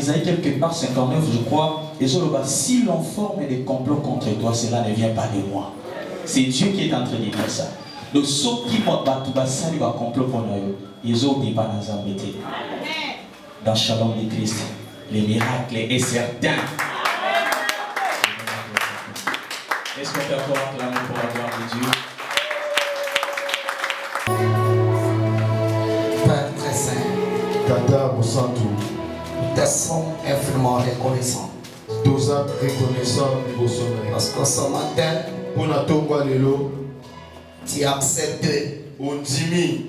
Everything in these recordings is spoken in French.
Ésaïe quelque part 59, je crois, et si l'on forme des complots contre toi, cela ne vient pas de moi. C'est Dieu qui est en train de dire ça. Donc, ceux qui m'ont battu, ça va complot pour nous. Ils ont dit pas dans un métier. Dans le Shalom de Christ, les miracles est certain. Est-ce qu'on peut encore acclamer pour la gloire de Dieu? Père très saint, Tata Mosantu, nous te sommes infiniment reconnaissants. Toza reconnaissant niveau sommeil. Parce que ce matin, Pour na tongwa lelo, tu as accepté on dimi,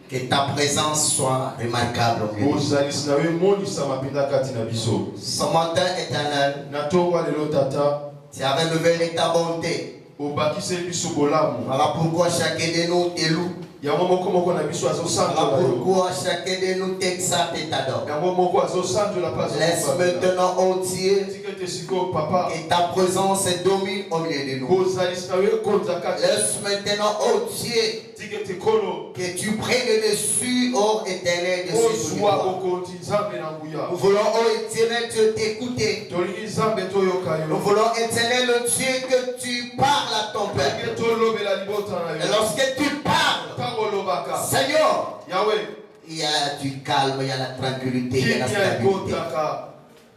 que ta présence soit remarquable au milieu. ozalis na we moni sa mapinda kati na biso. Ce matin éternel, Na tongwa lelo tata, tu as renouvelé ta bonté. obakise biso bolamu. Voilà pourquoi chacun de nous est loup. Yango moko na biso azo Voilà santo la yo. pourquoi chacun de nous t'exalte et t'adore. Yango moko azo santo la place. Laisse maintenant, oh Dieu, Tikete siko papa. que ta présence domine au milieu de nous. Ozalis na we konza kati. Laisse maintenant, oh Dieu, Tikete kolo. que tu prennes le dessus, oh éternel, de ce Ozwa jour. okonti nzambe na nguya. Nous voulons, oh éternel, Dieu, t'écouter. Tolingi nzambe toyoka Nous yo. voulons, éternel, Dieu, que tu parles à ton peuple. Tikete tolobela libota na Et yo. lorsque tu parles, Parolobaka. Seigneur, Yahweh. il y a du calme, il y a la tranquillité, il y a la Kimia stabilité. ekotaka.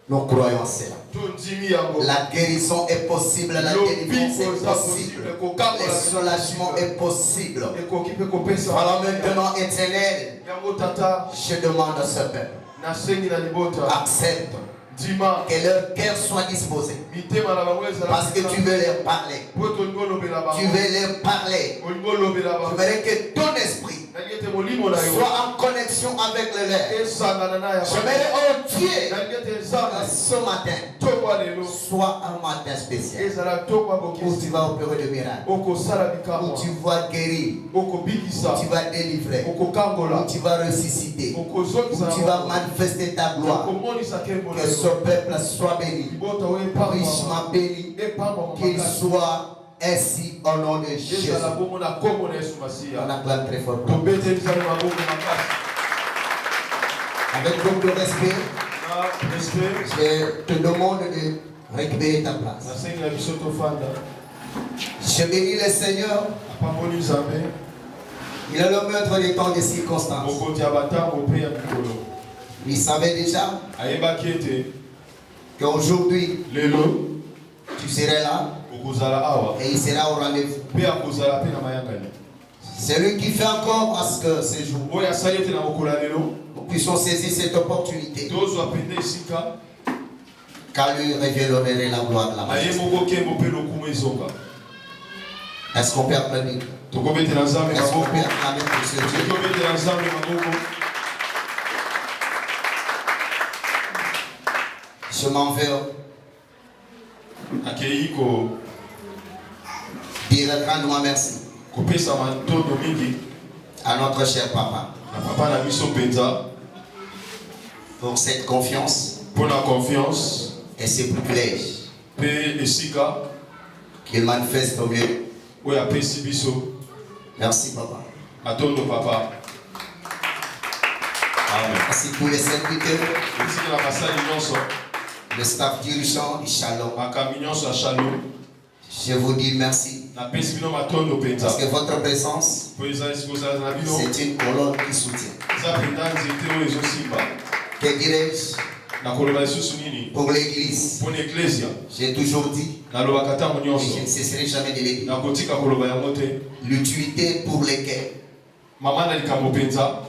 Nous croyons en cela. Tondimi yango. La guérison est possible, la délivrance est possible. Le soulagement est possible. Ekoki pe kopesa. Voilà maintenant, éternel, Yango tata. je demande à ce peuple, Nasengi na libota. accepte Dima. que leur cœur soit disposé. Mitema na bango ezala. Parce que tu veux leur parler. Po tolingo lobela bango. Tu veux leur parler. Olingo lobela Je bango. voudrais que ton esprit Nalingete molimo na yo. soit en connexion avec le leur. Esangana na ya. J'aimerais, oh Dieu, Nalingete que nzambe. ce matin Tokwa lelo. soit un matin spécial Ezala tokwa où bokisi. tu vas opérer de miracles, Okosala où bikamwa. tu vas guérir, Okobikisa. où tu vas délivrer, Okokangola. où tu vas ressusciter, où Okozokisa. tu vas manifester ta gloire. Okomonisa kembo na Que yo. ce peuple soit béni, Libota we pamwa. richement béni, Epamwa qu'il makasi. soit ainsi au nom de Jésus. ezala bongo na kombo na Yesu Masiya. On acclame très fort. Tobete nzambe mabongo makasi. Avec beaucoup de respect, Na respect. je te demande de récupérer ta place. Nasengi na biso tofanda. Je bénis le Seigneur. Apamboli nzambe. Il est le maître des temps et des circonstances. Mokonzi ya batango mpe ya mikolo. Il savait déjà Ayebaki ete qu'aujourd'hui, lelo tu serais là okozala awa et il sera au rendez-vous. mpe akozala mpe na mayangani. C'est lui qui fait encore à ce que ce jour, Oyo asali ete na mokolo ya lelo nous puissions saisir cette opportunité, tozwa pende esika car lui révélerait la gloire de la aye majesté. moko nkembo mpe lokumu ezonga. Est-ce qu'on peut applaudir? Tokobetela nzambe Est-ce qu'on maboko. peut acclamer pour ce Dieu? Tokobetela nzambe maboko. Je m'en vais Akei ko dire grandement merci kopesa matondo mingi à notre cher papa na papa na biso mpenza pour cette confiance mpo na confiance et ces privilèges mpe esika qu'il manifeste au mieux. oyo apesi biso. Merci papa. Atondo papa. Amen. Merci pour les serviteurs, Esika na basali nyonso le staff dirigeant du Shalom. makambi nyonso ya shalom. Je vous dis merci Napesi bino matondo mpenza parce que votre présence, mpo eza esika ozala na bino c'est une colonne qui soutient. eza mpenza nzete oyo ezosimba. Que dirais-je nakoloba lisusu nini pour l'église? mpo na eklesia? J'ai toujours dit, nalobaka ntango et je nyonso ne cesserai jamais de le dire, nakotika koloba yango te. l'utilité pour lesquelles mama na likambo mpenza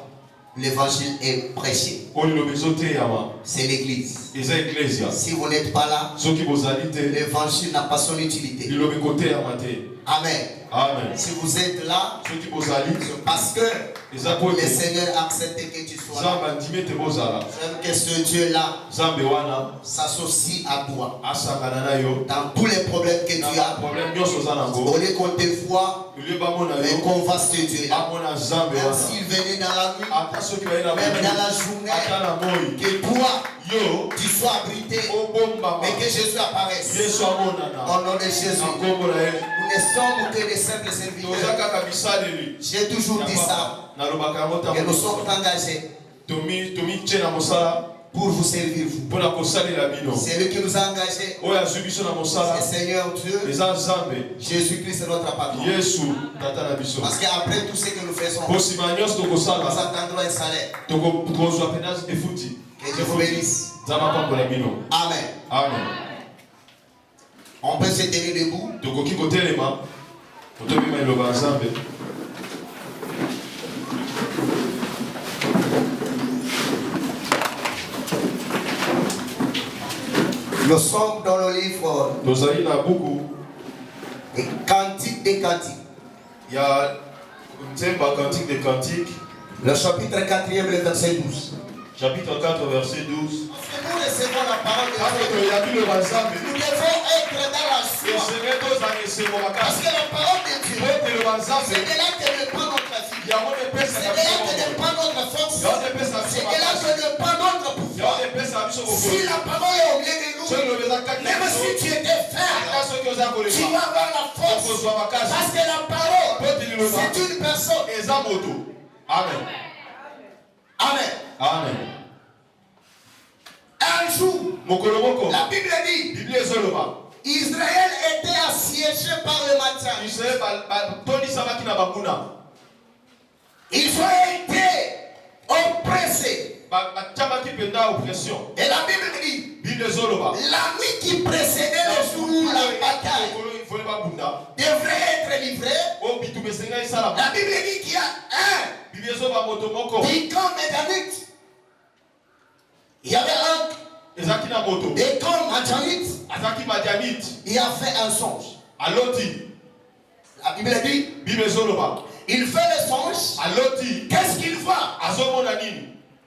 l'évangile est prêché, oyo liloba ezoteyama c'est l'église. eza eklesia. Si vous n'êtes pas là, soki bozali te l'évangile n'a pas son utilité. liloba ekoteyama te. Amen. Amen. Si vous êtes là, soki bozali c'est parce que eza po le ete Seigneur a accepté que tu sois là. nzambe andimi ete bozala. J'aime que ce Dieu-là nzambe wana s'associe à toi asangana na yo dans tous les problèmes que tu na as. problème nyonso oza nango. Au lieu qu'on te voit, elie bamona mais yo qu'on voit ce Dieu-là. amona nzambe Même wana s'il venait dans la nuit, ata soki baye na même motu dans la journée, ata na moi que toi, yo tu sois abrité obombama et que Jésus apparaisse. yesu amonana Au nom de Jésus, na nkombo na ye. nous ne sommes que des simples toza serviteurs. kaka bisaleli. J'ai toujours dit ça, nalobaka yango que nous ntango sommes engagés tomitie na mosala pour vous servir. C'est lui qui nous a engagés. C'est Seigneur Dieu. Jésus-Christ est notre papa. Parce qu'après tout ce que nous faisons, nous attendrons un salaire. Que Dieu vous bénisse. Amen. Amen. On peut se tenir debout. Nous sommes dans le livre des Cantiques des Cantiques. Il y a Cantique des Cantiques. Le chapitre 4e, le verset 12. Chapitre 4, verset 12. Nous recevons la parole de Dieu. Nous devons être dans la foi. Parce que la parole de Dieu, c'est de là que dépend notre vie. C'est de là que dépend notre force. C'est de là que dépend notre pouvoir. Si la parole est au milieu de nous, même si tu étais faible, tu vas avoir la force. Parce que la parole, c'est une personne. Amen. Amen. Amen. Un jour, la Bible dit, Israël était assiégé par le matin. Ils ont été oppressés. Et la Bible dit, la nuit qui précédait le jour où la bataille devrait être livrée. La Bible dit qu'il y a un Décon médanite. Il y avait un Décon madianite. Il a fait un songe. La Bible dit, il fait le songe. Qu'est-ce qu'il voit?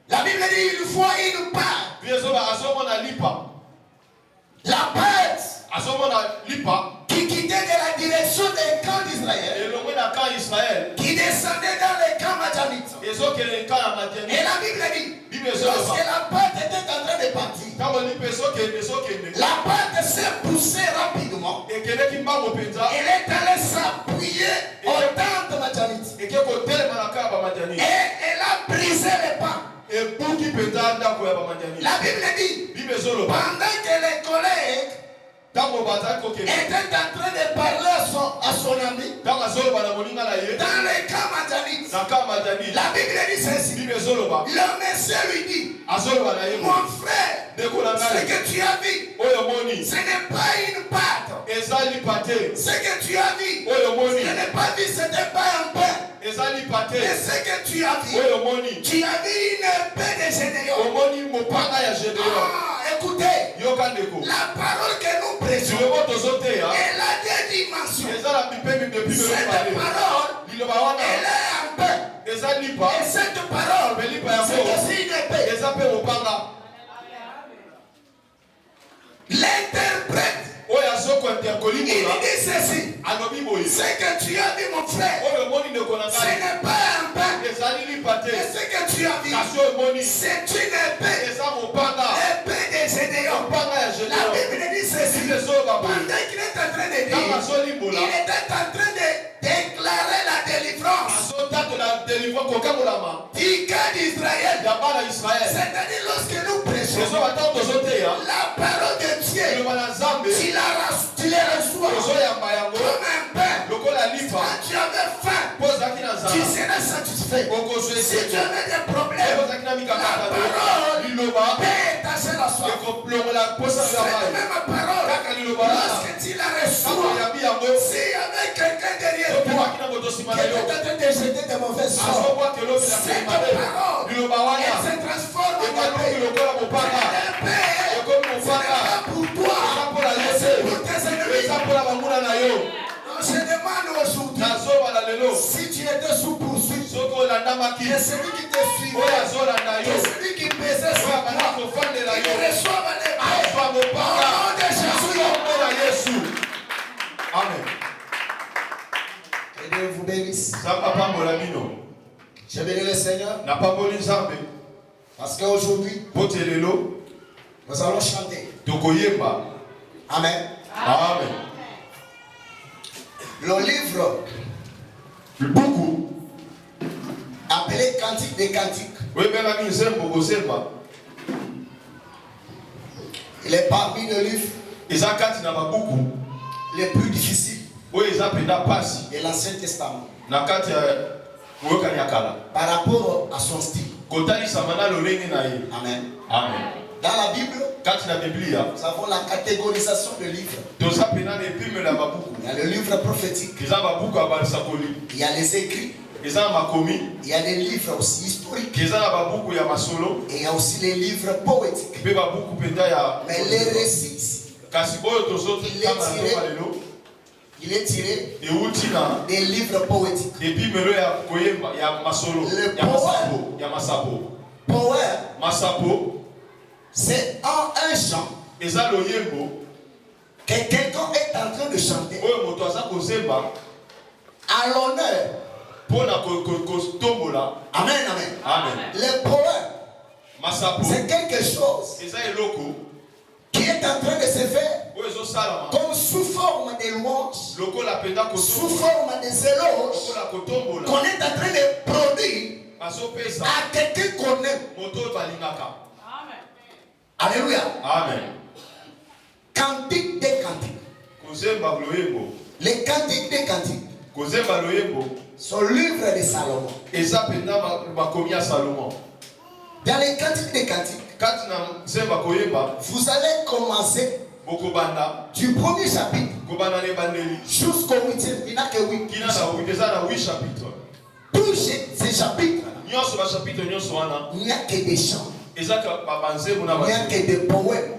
La Bible dit, il voit une part. La bête qui quittait de la direction des camps d'Israël, qui descendait dans les camps madianites. Et la Bible dit, lorsque la bête était en train de partir, la bête s'est poussée rapidement. Elle est allée s'appuyer aux tentes madianites. Et elle a brisé les pas. La Bible dit, pendant que les collègues était en train de parler à son ami dans les camps madianites. La Bible dit ceci. Le monsieur lui dit, mon frère, ce que tu as vu, ce n'est pas une pâte. Ce que tu as vu, ce n'est pas vu, ce n'est pas un pain. Et ce que tu as vu, tu as vu une épée de Gédéon. Écoutez, la parole que nous prêchons, elle a des dimensions. Cette parole, elle est un pain. Et cette parole, c'est aussi une épée. L'interprète, il dit ceci. Ce que tu as vu, mon frère, ce n'est pas un pain. Et ce que tu as vu, c'est une épée. Épée de Gédéon. La Bible dit ceci. Pendant qu'il est en train de dire, il était en train de déclarer la délivrance du cas d'Israël. C'est-à-dire lorsque nous prêchons la parole de Dieu, tu les reçois comme un pain. Quand tu avais faim, tu seras satisfait. Si tu avais des problèmes, la parole peut étancher la soif. Cette même parole, lorsque tu la reçois, s'il y avait quelqu'un derrière toi qui était en train de jeter des mauvaises sorts, cette parole, elle se transforme en épée. L'épée, ce n'est pas pour toi, mais c'est pour tes ennemis. Je demande aujourd'hui, si tu étais sous poursuite, que celui qui te suivait, que celui qui pesait sur toi, il reçoive l'épée. Au nom de Jésus. Amen. Que Dieu vous bénisse. Je bénis le Seigneur. Parce qu'aujourd'hui, nous allons chanter. Amen. Amen. Le livre appelé Cantique des Cantiques. Il est parmi les livres les plus difficiles de l'Ancien Testament. Par rapport à son style. Amen. Amen. Dans la Bible, nous avons la catégorisation de livres. Il y a le livre prophétique. Il y a les écrits. Il y a les livres aussi historiques. Et il y a aussi les livres poétiques. Mais les récits, il est tiré des livres poétiques. Le poème, c'est un chant que quelqu'un est en train de chanter à l'honneur. Amen, amen. Le poème, c'est quelque chose qui est en train de se faire comme sous forme de louange, sous forme des éloges qu'on est en train de produire à quelqu'un qu'on aime. Alléluia. Amen. Cantique des cantiques. Les cantiques des cantiques sont le livre de Salomon. Dans les cantiques des cantiques, vous allez commencer du premier chapitre jusqu'au 8e. Il n'y a que 8 chapitres. Tous ces chapitres, il n'y a que des chants. Il n'y a que des poèmes.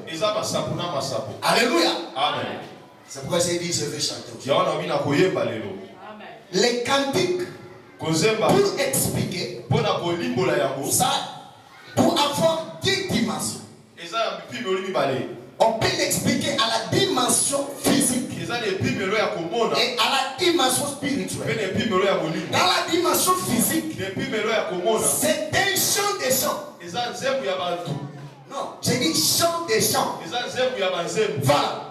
Alléluia. Amen. C'est pourquoi j'ai dit je vais chanter. Les cantiques, pour expliquer ça, pour avoir deux dimensions. On peut l'expliquer à la dimension physique et à la dimension spirituelle. Dans la dimension physique, c'est un chant des chants. Non, j'ai dit chant des chants. Voilà.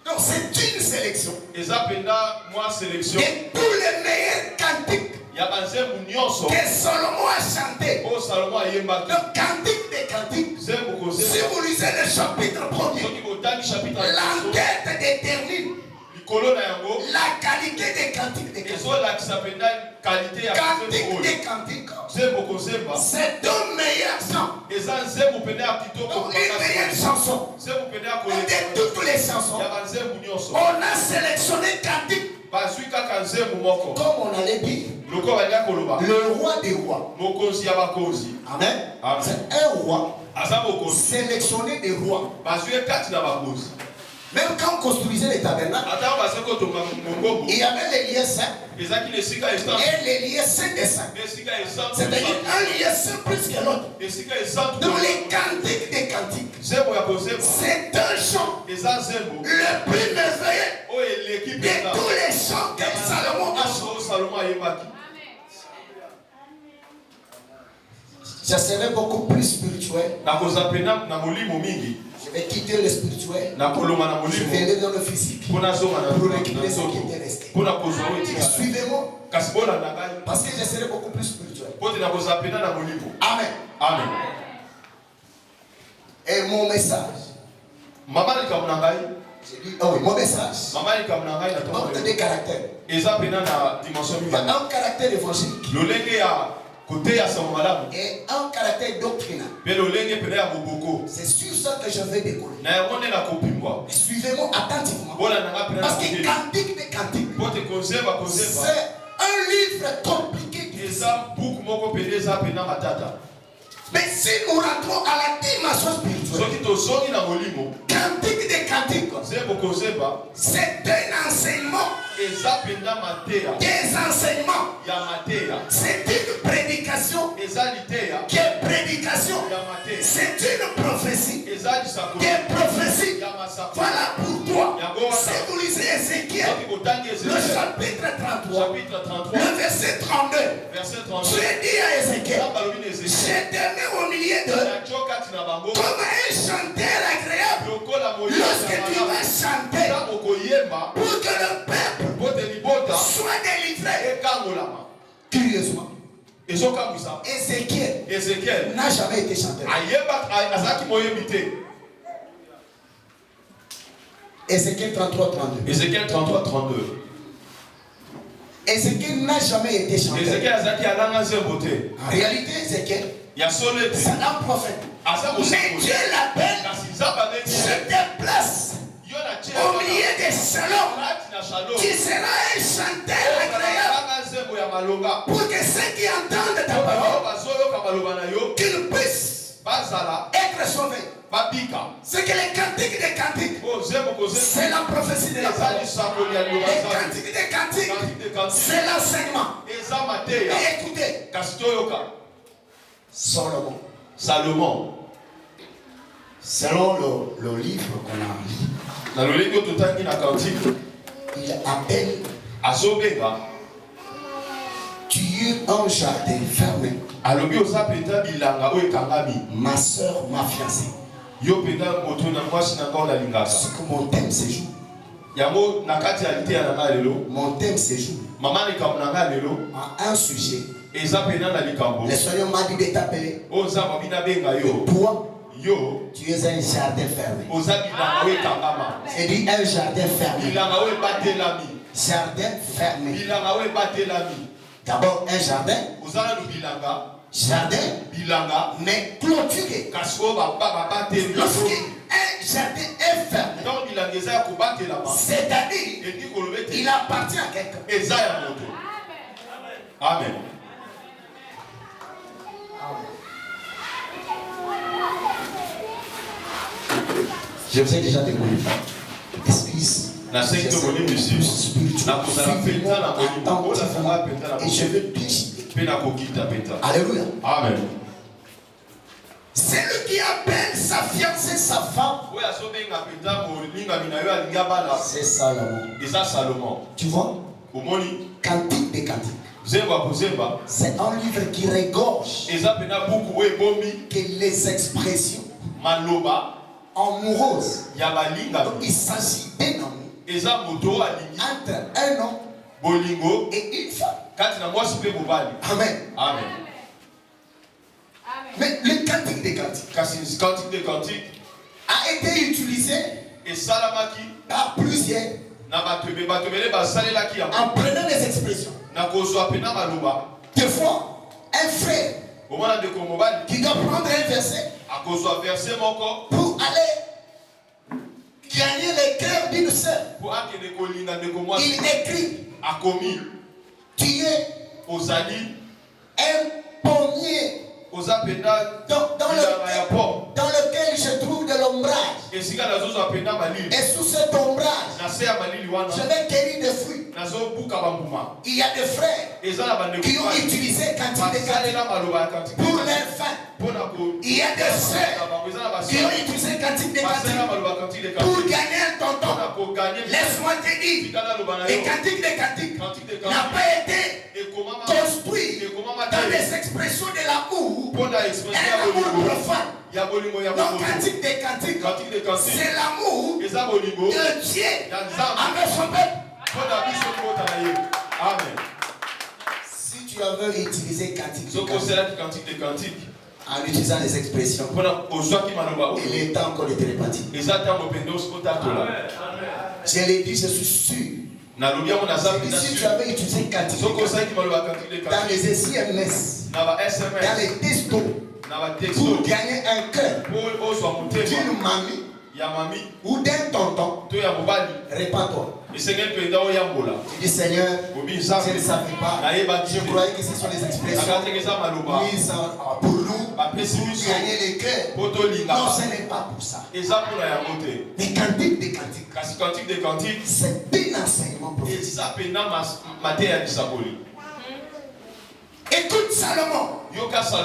Donc c'est une sélection de tous les meilleurs cantiques que Salomon a chanté. Le cantique des cantiques. Si vous lisez le chapitre 1er, l'enquête détermine la qualité des cantiques des cantiques. Cantique des cantiques, c'est deux meilleurs chants. Donc une meilleure chanson. Et de toutes les chansons, on a sélectionné cantique. Comme on allait dire, le roi des rois. Amen. C'est un roi sélectionné des rois. Même quand on construisait les tabernacles, il y avait les lieux saints et les lieux saints des saints. C'est-à-dire un lieu saint plus que l'autre. Dans les cantiques des cantiques, c'est un chant le plus merveilleux de tous les chants que Salomon a chantés. Je serai beaucoup plus spirituel. Je vais quitter le spirituel. Je vais aller dans le physique pour récupérer ce qui était resté. Suivez-moi. Parce que je serai beaucoup plus spirituel. Amen. Amen. Et mon message. J'ai dit, oh oui, mon message. Manque de caractère. Il y a un caractère évangélique. Et un caractère doctrinal. C'est sur ça que je vais décoller. Suivez-moi attentivement. Parce que cantique des cantiques, c'est un livre compliqué. Mais si nous rentrons à la dimension spirituelle, cantique des cantiques, c'est un enseignement. Des enseignements. C'est une prédication. Qui est prédication. C'est une prophétie. Des prophéties. Voilà pourquoi. Si vous lisez Ézéchiel, le chapitre 33, le verset 32, Dieu dit à Ézéchiel, j'ai t'aimé au milieu d'eux comme un chanteur agréable. Lorsque tu vas chanter pour que le peuple soit délivré. Curieusement, Ézéchiel n'a jamais été chanteur. Ézéchiel 33, 32. Ézéchiel 33, 32. Ézéchiel n'a jamais été chanté. Ézéchiel a dit à beauté. En réalité, Ézéchiel, c'est un prophète. Mais Dieu l'appelle, se déplace au milieu des salons. Tu seras un chanteur agréable pour que ceux qui entendent ta parole, qu'ils puissent être sauvés. C'est que les cantiques des cantiques, c'est la prophétie de la parole. Les cantiques des cantiques, c'est l'enseignement. Et écoutez, Salomon, selon le livre qu'on a lu, il appelle tuer un jardin fermé. Ma soeur, ma fiancée. Ce que mon thème séjour. Mon thème séjour. En un sujet. Le Seigneur m'a dit de t'appeler. Toi, tu es un jardin fermé. J'ai dit un jardin fermé. Jardin fermé. D'abord un jardin. Jardin, mais clôturé. Lorsqu'un jardin est fermé, c'est-à-dire il appartient à quelqu'un. Amen. Je vous ai déjà demandé. Excuse. Et je veux plus. Alléluia. Amen. C'est lui qui appelle sa fiancée, sa femme. C'est Salomon. Tu vois? Cantique des cantiques. C'est un livre qui regorge que les expressions amoureuses. Donc il s'agit d'un amour entre un homme et une femme. Amen. Amen. Mais le cantique des cantiques a été utilisé par plusieurs en prenant les expressions. Des fois, un frère qui doit prendre un verset pour aller gagner le cœur d'une sœur. Il écrit: tu es un pommier dans lequel je trouve de l'ombrage. Et sous cet ombrage, je vais cueillir des fruits. Il y a des frères qui ont utilisé cantique des cantiques pour leur fin. Il y a des sœurs qui ont utilisé cantique des cantiques pour gagner un tonton. Laisse-moi te dire, les cantiques des cantiques n'ont pas été construits dans les expressions de l'amour, un amour profane. Donc, cantique des cantiques, c'est l'amour de Dieu avec son peuple. Amen. Si tu avais utilisé cantique des cantiques en utilisant les expressions, il est temps encore de te répartir. Je l'ai dit, je suis sûr. Si tu avais utilisé cantique dans les SMS, dans les textos, pour gagner un cœur d'une mamie ou d'un tonton, répands-toi. Tu dis: Seigneur, je ne savais pas, je croyais que ce sont les expressions mises pour nous, pour gagner les cœurs. Non, ce n'est pas pour ça. Les cantiques des cantiques, c'est un enseignement prophétique. Écoute Salomon,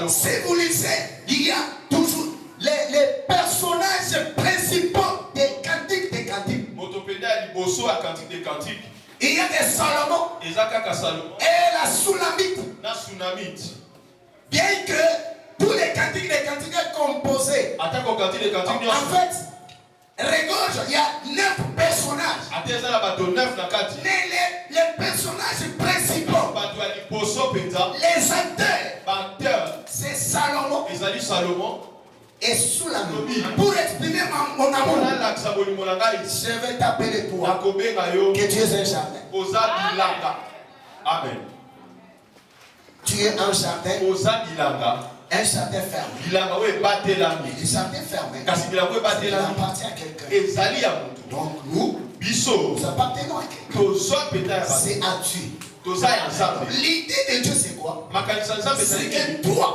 si vous lisez, il y a toujours les personnages principaux des cantiques des cantiques. Il y a des Salomon et la Sunamite. Bien que tous les cantiques des cantiques composés, en fait, regorge, il y a 9 personnages. Mais les personnages principaux, les acteurs, c'est Salomon et sous la main. Pour exprimer mon amour, je vais t'appeler toi. Que tu es un jardin. Amen. Tu es un jardin. Un jardin fermé. Un jardin fermé. Il appartient à quelqu'un. Donc nous appartenons à quelqu'un. C'est à Dieu. L'idée de Dieu c'est quoi? C'est que toi,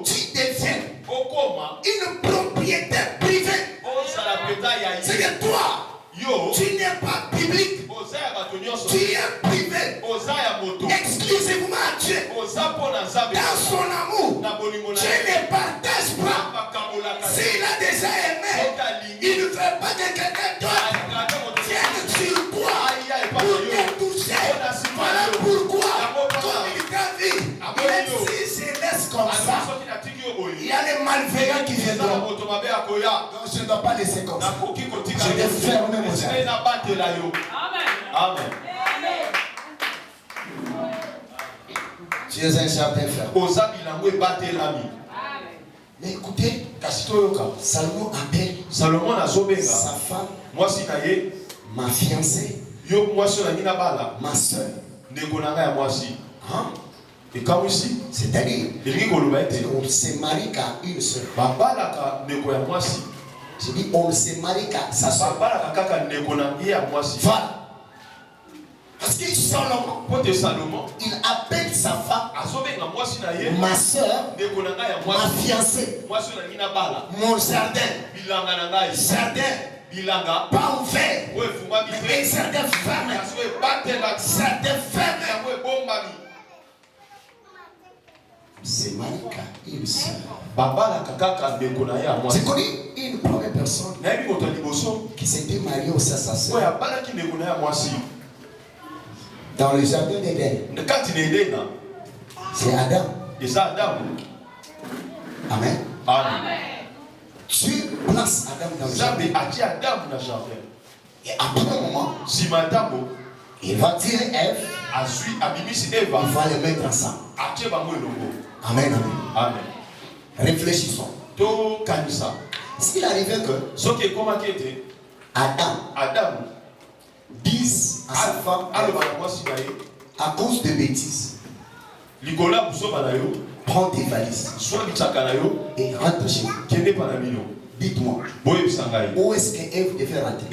tu deviens une propriétaire privée. C'est que toi, tu n'es pas public. Tu es privé. Exclusivement à Dieu. Dans son amour, Dieu ne partage pas. S'il a déjà aimé, il ne veut pas que quelqu'un d'autre vienne sur toi pour te toucher. Voilà pourquoi, comme il t'a dit, même si je laisse comme ça, il y a les malveillants qui viendront. Donc je ne dois pas laisser comme ça. Je vais fermer mon jardin. Amen. Tu es un jardin fermé. Mais écoutez, Salomon appelle sa femme, ma fiancée, ma soeur. Hein? C'est-à-dire, on ne se marie qu'à une seule. Je dis, on ne se marie qu'à sa soeur. Voilà. Parce que Salomon, il appelle sa femme, ma soeur, ma fiancée, mon jardin, pas ouvert, mais jardin fermé. Jardin fermé. C'est marié qu'à une seule. J'ai connu une première personne qui s'était mariée aussi à sa soeur. Dans le jardin d'Éden. C'est Adam. Amen. Tu places Adam dans le jardin. Et après un moment, il va tirer Ève. Il va les mettre ensemble. Amen. Réfléchissons. S'il arrivait que Adam dise à sa femme, à cause de bêtises, prends tes valises et rentre chez vous. Dites-moi, où est-ce que Ève devait rentrer?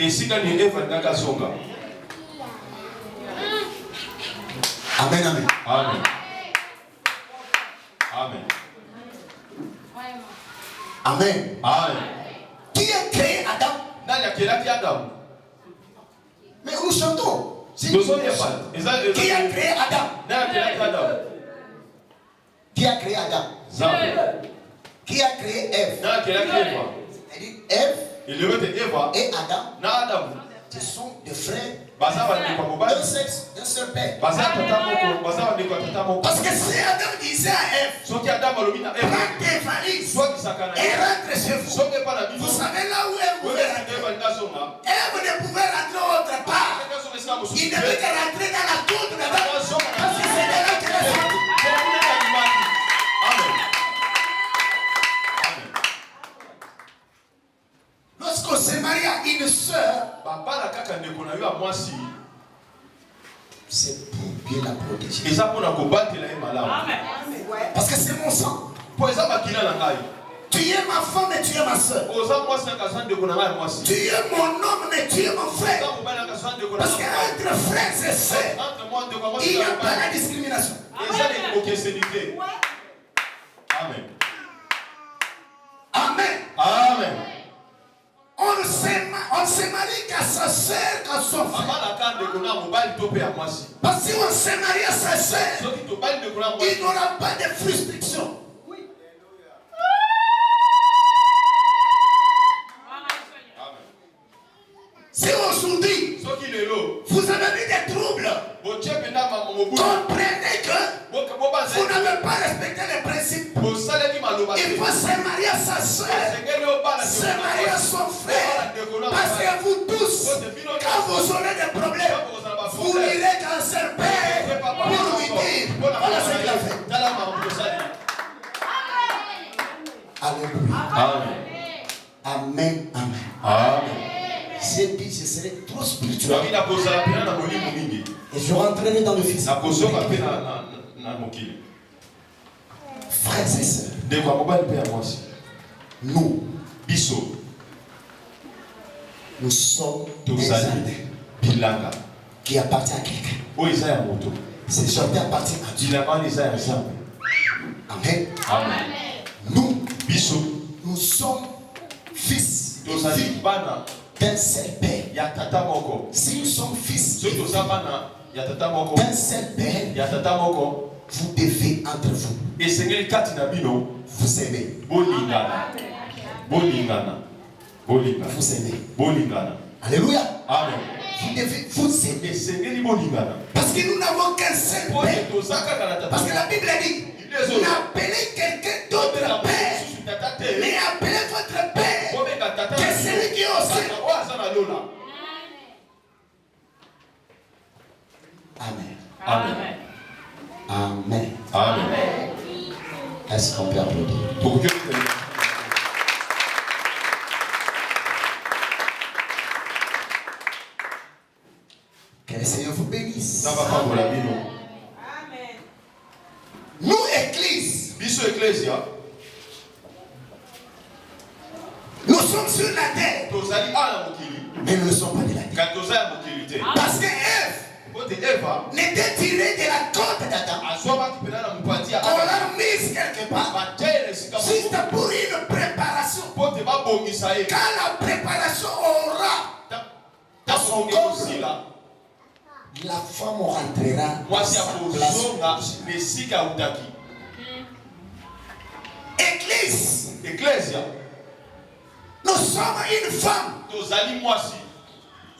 Amen. Qui a créé Adam? Mais nous chantons. Qui a créé Adam? Qui a créé Adam? Qui a créé Ève? C'est-à-dire Ève et Adam, ce sont des frères d'un sexe, d'un seul père. Parce que si Adam disait à Ève, prends tes valises et rentre chez vous. Vous savez là où Ève pouvait rentrer? Ève ne pouvait rentrer autre part. Il ne devait que rentrer dans la cour de Adam. Parce que c'est là qu'elle est sortie. Lorsqu'on se marie à une sœur, c'est pour bien la protéger. Parce que c'est mon sang. Tu es ma femme et tu es ma soeur. Tu es mon homme mais tu es mon frère. Parce qu'entre frères et sœurs, il n'y a pas la discrimination. Amen. On ne se marie qu'à sa soeur, qu'à son frère. Parce que si on se marie à sa soeur, il n'y aura pas de frustration. Si aujourd'hui vous avez eu des troubles, comprenez que vous n'avez pas respecté les principes. Il faut se marier à sa soeur, se marier à son frère. Parce que vous tous, quand vous aurez des problèmes, vous irez dans ce père pour lui dire voilà ce qu'il a fait. Alléluia. Amen. Amen. Amen. Amen. J'ai dit, je serai trop spirituel. Et je rentrerai dans le physique. Frères et sœurs, nous sommes des jardins qui appartient à quelqu'un. Ces jardins appartiennent à Dieu. Amen. Amen. Nous sommes fils d'un seul père. Si nous sommes fils d'un seul père, vous devez entre vous vous aimer. Vous aimer. Alléluia. Amen. Vous devez vous aimer. Parce que nous n'avons qu'un seul père. Parce que la Bible dit, n'appelez quelqu'un d'autre père, mais appelez votre père, que c'est celui qui est au ciel. Amen. Amen. Amen. Amen. Est-ce qu'on peut applaudir? Que le Seigneur vous bénisse. Amen. Nous, Église, nous sommes sur la terre, mais nous ne sommes pas de la terre. Parce que Ève n'était tirée de la côte d'Adam. On l'a mise quelque part, juste pour une préparation. Quand la préparation aura dans son corps, la femme rentrera dans sa place. Église, nous sommes une femme.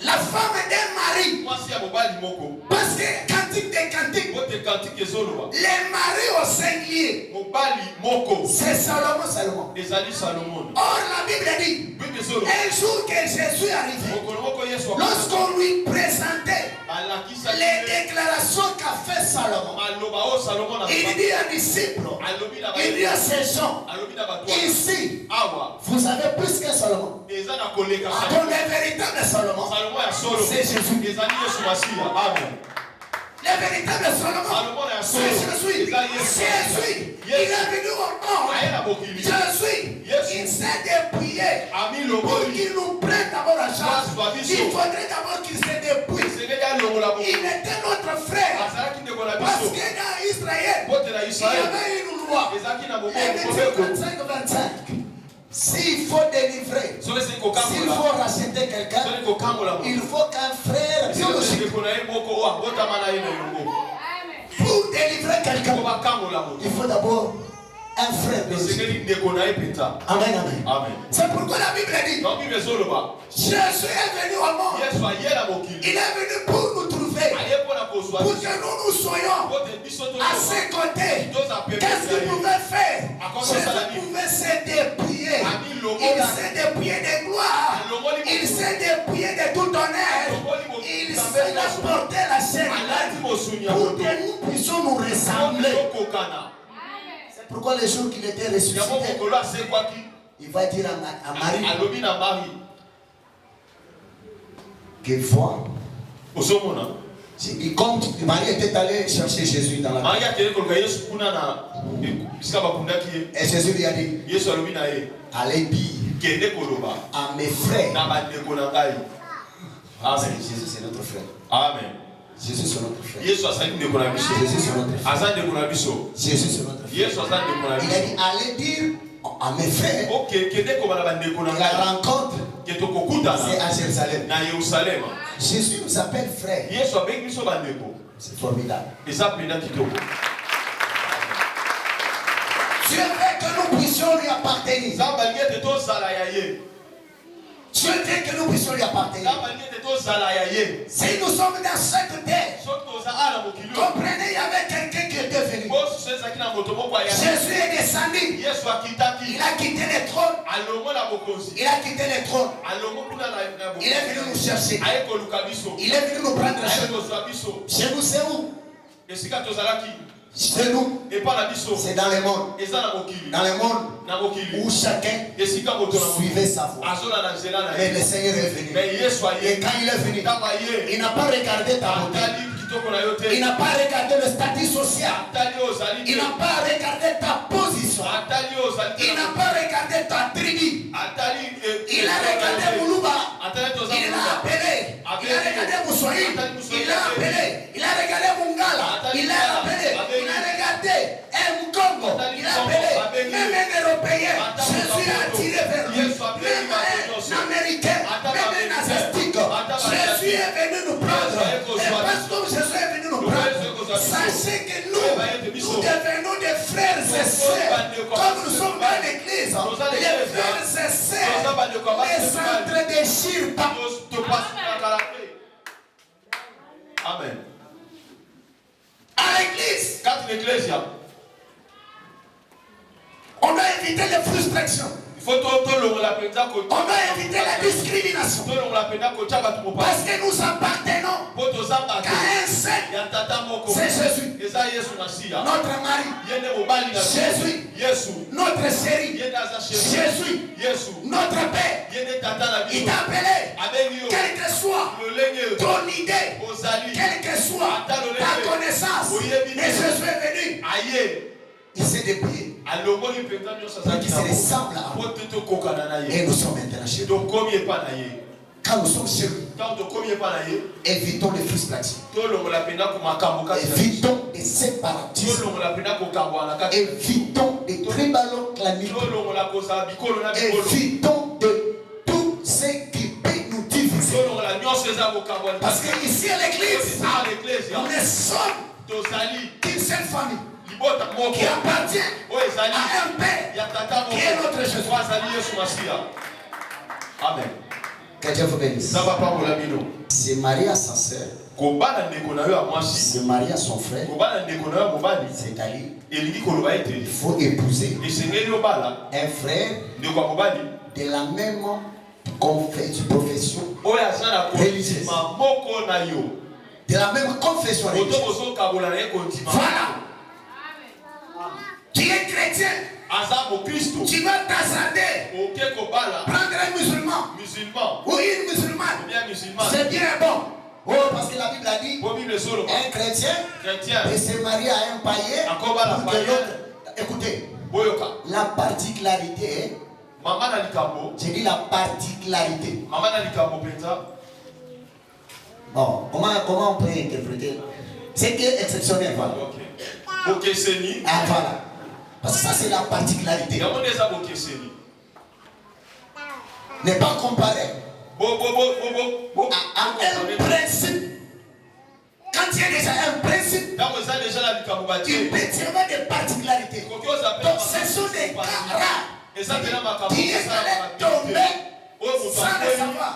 La femme d'un mari. Parce que cantique des cantiques, les maris au singulier, c'est Salomon. Or la Bible dit, un jour que Jésus est arrivé, lorsqu'on lui présentait les déclarations qu'a fait Salomon, il dit à disciples, il dit à ces gens, ici, vous avez plus que Salomon. Donc le véritable Salomon, c'est Jésus. Le véritable Salomon, c'est Jésus. Jésus, il est venu au monde. Jésus, il s'est dépouillé pour qu'il nous prenne d'abord à charge. Il faudrait d'abord qu'il se dépouille. Il était notre frère. Parce que dans Israël, il y avait une loi. Lévitique 25-25. S'il faut délivrer, s'il faut racheter quelqu'un, il faut qu'un frère biologique. Pour délivrer quelqu'un, il faut d'abord un frère biologique. Amen, amen. C'est pourquoi la Bible dit, Jésus est venu au monde. Il est venu pour nous trouver, pour que nous soyons à ses côtés. Qu'est-ce qu'il pouvait faire? Jésus pouvait se dépouiller. Il s'est dépouillé de gloire. Il s'est dépouillé de tout honneur. Il s'est apporté la chair pour que nous puissions nous ressembler. C'est pourquoi le jour qu'il était ressuscité, il va dire à Marie qu'il voit. Il compte, Marie était allée chercher Jésus dans la maison. Et Jésus lui a dit, allez dire à mes frères. Amen. Jésus c'est notre frère. Amen. Jésus c'est notre frère. Jésus c'est notre frère. Jésus c'est notre frère. Il a dit, allez dire à mes frères. La rencontre, c'est à Jérusalem. Jésus nous appelle frères. C'est formidable. Dieu veut que nous puissions lui appartenir. Dieu veut que nous puissions lui appartenir. Si nous sommes dans cette terre, comprenez, il y avait quelqu'un qui était venu. Jésus est descendu. Il a quitté le trône. Il a quitté le trône. Il est venu nous chercher. Il est venu nous prendre chez nous. Chez nous, c'est où? Chez nous, c'est dans le monde. Dans le monde où chacun suivait sa voie. Mais le Seigneur est venu. Et quand il est venu, il n'a pas regardé ta beauté. Il n'a pas regardé le statut social. Il n'a pas regardé ta position. Il n'a pas regardé ta tribu. Il a regardé Moulouba. Il l'a appelé. Il a regardé Moussoï. Il l'a appelé. Il a regardé Mungala. Il l'a appelé. Il a regardé Mkongo. Il a appelé. Même un Européen. Jésus a attiré vers lui. Même un Américain. Même un Azastique. Jésus est venu nous prendre. Et parce que Jésus est venu nous prendre, sachez que nous devenons des frères et sœurs. Comme nous sommes dans l'église, les frères et sœurs, les centres de Shirpa. Amen. À l'église, on doit éviter les frustrations. On doit éviter la discrimination. Parce que nous appartenons qu'à un seul. C'est Jésus. Notre mari. Jésus. Notre chéri. Jésus. Notre Père. Il t'a appelé. Quelle que soit ton idée. Quelle que soit ta connaissance. Mais Jésus est venu. Il s'est dépouillé. Il se ressemble à nous. Et nous sommes maintenant chez nous. Quand nous sommes chez nous, évitons les frustrations. Évitons les séparatismes. Évitons les triballons claniques. Évitons de tout ce qui peut nous diviser. Parce qu'ici à l'église, nous ne sommes qu'une seule famille. Qui appartient à un Père qui est notre Jésus. Amen. Que Dieu vous bénisse. C'est Marie à sa sœur. C'est Marie à son frère. C'est Ali. Il faut épouser un frère de la même profession religieuse. De la même confession religieuse. Voilà. Tu es chrétien. Tu vas t'assander. Prendre un musulman. Ou une musulmane. C'est bien bon. Oh, parce que la Bible a dit un chrétien peut se marier à un païen pour que l'autre. Écoutez, la particularité est. J'ai dit la particularité. Bon, comment on peut interpréter? C'est que exceptionnel, voilà. Ah, voilà. Parce que ça, c'est la particularité. N'est pas comparé à un principe. Quand il y a déjà un principe, il peut y avoir des particularités. Donc, ce sont des cas rares qui est allé tomber sans le savoir.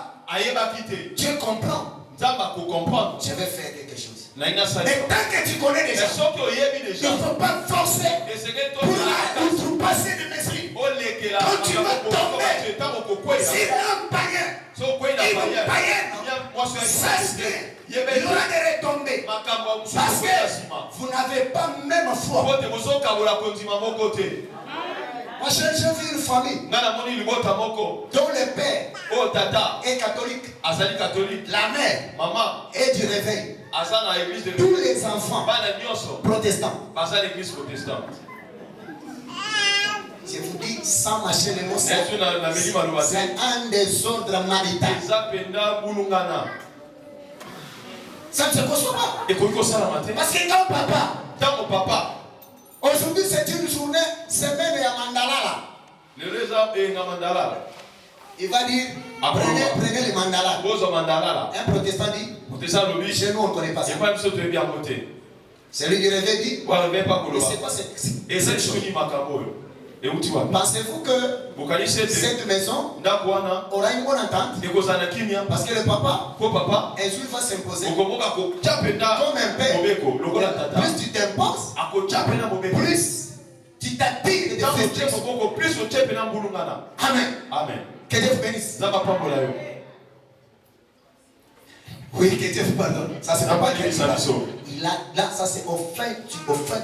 Dieu comprend. Je vais faire quelque chose. Mais tant que tu connais déjà, il ne faut pas forcer pour outrepasser le message. Quand tu vas tomber, c'est un païen, une païenne, sache qu'il y aura des retombées. Parce que vous n'avez pas même foi. Moi, j'ai vu une famille dont le père est catholique, la mère est du réveil. Tous les enfants protestants. Je vous dis, sans mâcher les mots, c'est un désordre marital. Ça ne se conçoit pas. Parce que quand papa, aujourd'hui c'est une journée, semaine et à Mandala. Il va dire, prenez les mandalas. Un protestant dit, chez nous on ne connaît pas ça. Celui du réveil dit, mais c'est quoi cette chose? Pensez-vous que cette maison aura une bonne entente? Parce que le papa, un jour va s'imposer comme un père. Plus tu t'imposes, plus tu t'attires de défaites. Amen. Que Dieu vous bénisse. Oui, que Dieu vous pardonne. Ça c'est pas Dieu. là, ça c'est au fin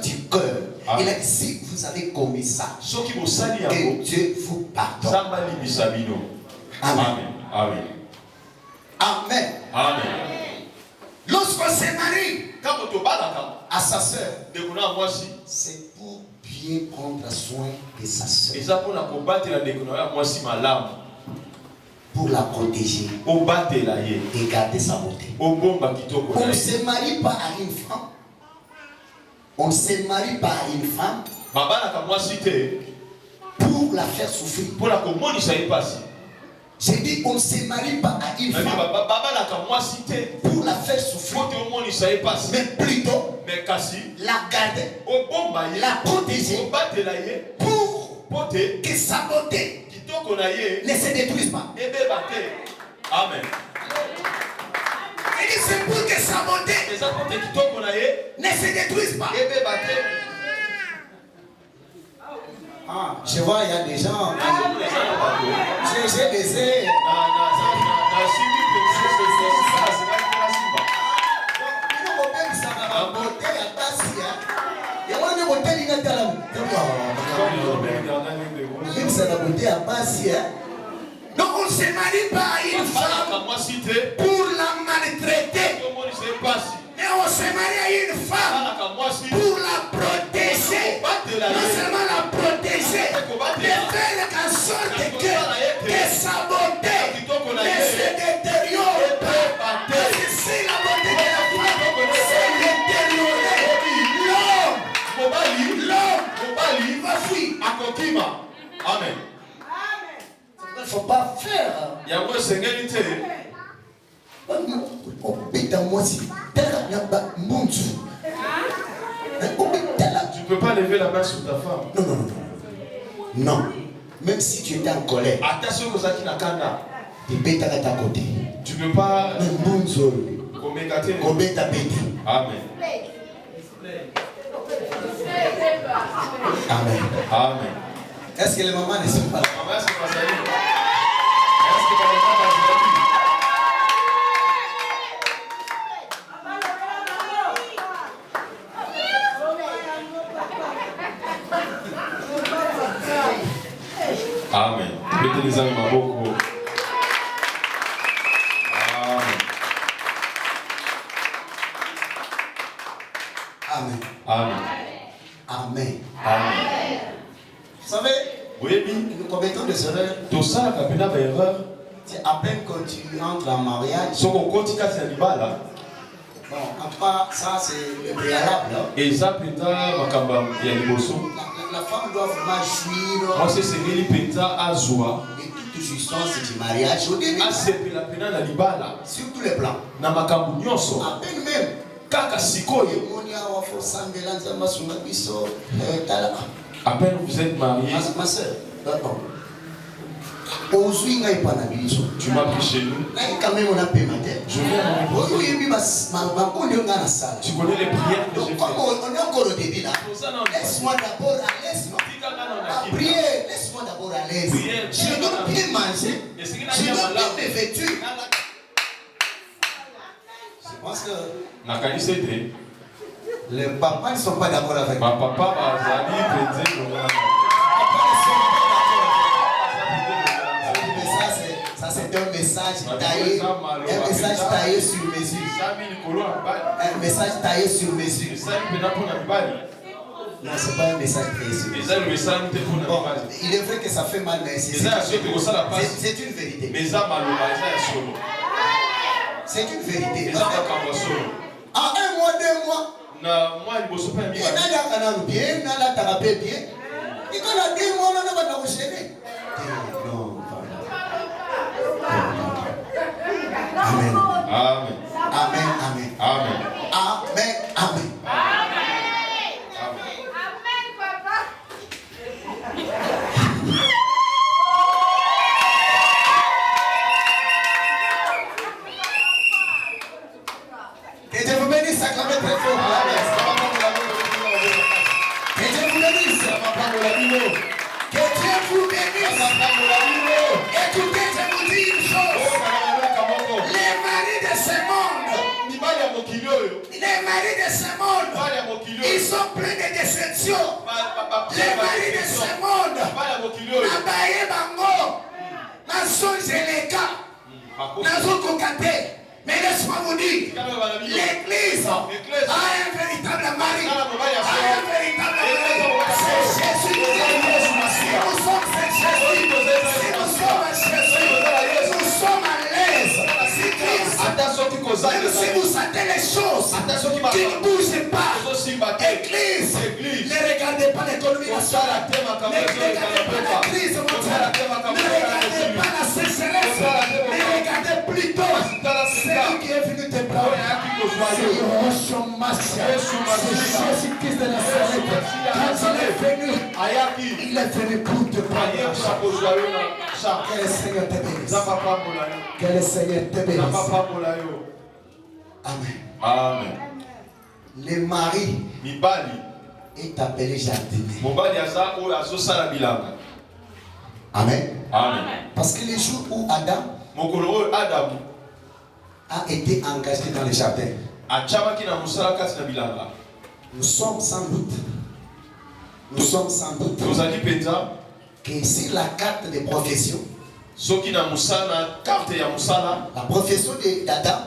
du cœur. Il a dit, si vous avez commis ça, que Dieu vous pardonne. Amen. Amen. Amen. Amen. Lorsqu'on se marie à sa soeur, c'est pour bien prendre soin de sa soeur. Pour la protéger et garder sa beauté. On ne se marie pas à une femme. On ne se marie pas à une femme pour la faire souffrir. J'ai dit on ne se marie pas à une femme pour la faire souffrir, mais plutôt la garder, la protéger pour que sa beauté ne se détruise pas. Amen. Et c'est pour que sa beauté ne se détruise pas. Ah, je vois, il y a des gens. J'ai baisé. Donc on ne se marie pas à une femme pour la maltraiter. Mais on se marie à une femme pour la protéger. Non seulement la protéger, mais faire en sorte que sa beauté ne se détériore pas. Parce que si la beauté de la femme s'est détériorée, l'homme va fuir. Amen. Il ne faut pas faire. Tu ne peux pas lever la main sur ta femme. Non. Même si tu étais en colère, tu peux être à ta côté. Tu ne peux pas. Amen. Amen. Amen. Est-ce que les mamans ne sont pas là? Amen. Mettez les amis beaucoup. Amen. Amen. Amen. Amen. Vous savez, oui, nous commettons des erreurs. Tout ça, c'est à peine quand tu entres en mariage. Bon, en tout cas, ça c'est le préalable. Et ça, peut-être, la femme doit vraiment jouir. Moi, c'est ce et toute jouissance du mariage au début. Sur tous les plans. À peine même. À peine vous êtes marié. Ma soeur, tu m'as pris chez nous. Je viens. Tu connais les prières que j'ai faites. On est encore au début là. Laisse-moi d'abord à l'aise. Prier, laisse-moi d'abord à l'aise. Je dois bien manger. Je dois bien me vêtir. Je pense que les papas ne sont pas d'accord avec moi. Ça c'est un message taillé. Un message taillé sur mesure. Un message taillé sur mesure. Non, c'est pas un message taillé sur mesure. Bon, il est vrai que ça fait mal, mais c'est une vérité. C'est une vérité. En un mois, 2 mois, il y a bien, bien. Et quand on a 2 mois, on va nous gêner. Non, Amen. Amen. Amen. Amen. Amen. Amen. Amen. Que Dieu vous bénisse, acclamez très fort. Que Dieu vous bénisse. Que Dieu vous bénisse. Écoutez, je vous dis une chose. Les maris de ce monde, les maris maris de ce monde, ils sont pleins de déceptions. Les maris de ce monde, Abaye Bango, Nason Zeleka, Nason Kokate. Mais laisse-moi vous dire, l'église a un véritable mari, a un véritable mari. C'est Jésus. Si nous sommes Jésus, si nous sommes Jésus, nous sommes à l'aise. Si Christ, même si vous sentez les choses qui ne bougent pas, église, ne regardez pas l'économie nationale, ne regardez pas la crise mondiale, ne regardez pas la sécheresse, ne regardez plutôt celui qui est venu te prendre. C'est Jésus-Christ de Nazareth. Quand il est venu, il est venu pour te prendre. Que le Seigneur te bénisse. Que le Seigneur te bénisse. Amen. Amen. Le mari est appelé jardinier. Amen. Amen. Parce que les jours où Adam a été engagé dans le jardin, nous sommes sans doute que sur la carte de profession, la profession d'Adam,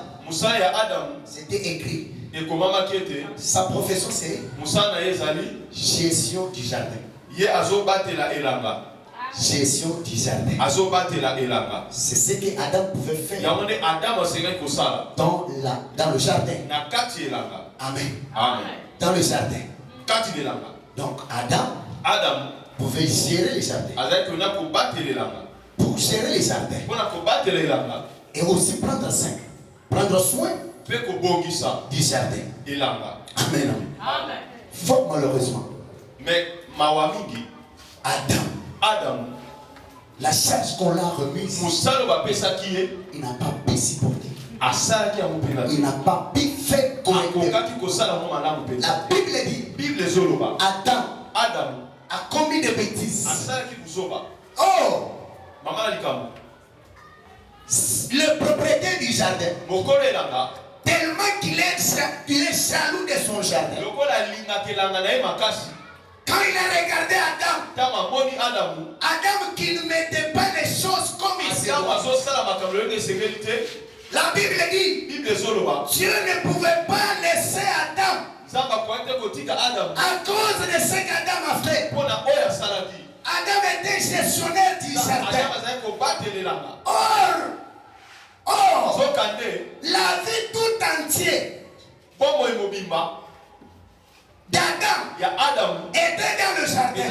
c'était écrit. Sa profession c'est gestion du jardin. Gestion du jardin. C'est ce que Adam pouvait faire dans le jardin. Amen. Dans le jardin. Donc Adam pouvait gérer le jardin. Pour gérer les jardins. Et aussi prendre soin du jardin. Amen. Fort malheureusement. Mais Adam, la charge qu'on l'a remise, il n'a pas pu supporter. Il n'a pas pu faire correctement. La Bible dit, Adam a commis des bêtises. Oh! Le propriétaire du jardin, tellement qu'il est jaloux de son jardin. Quand il a regardé Adam qui ne mettait pas les choses comme il se doit. La Bible dit, Dieu ne pouvait pas laisser Adam à cause de ce qu'Adam a fait. Adam était gestionnaire du jardin. Or, la vie tout entière d'Adam était dans le jardin.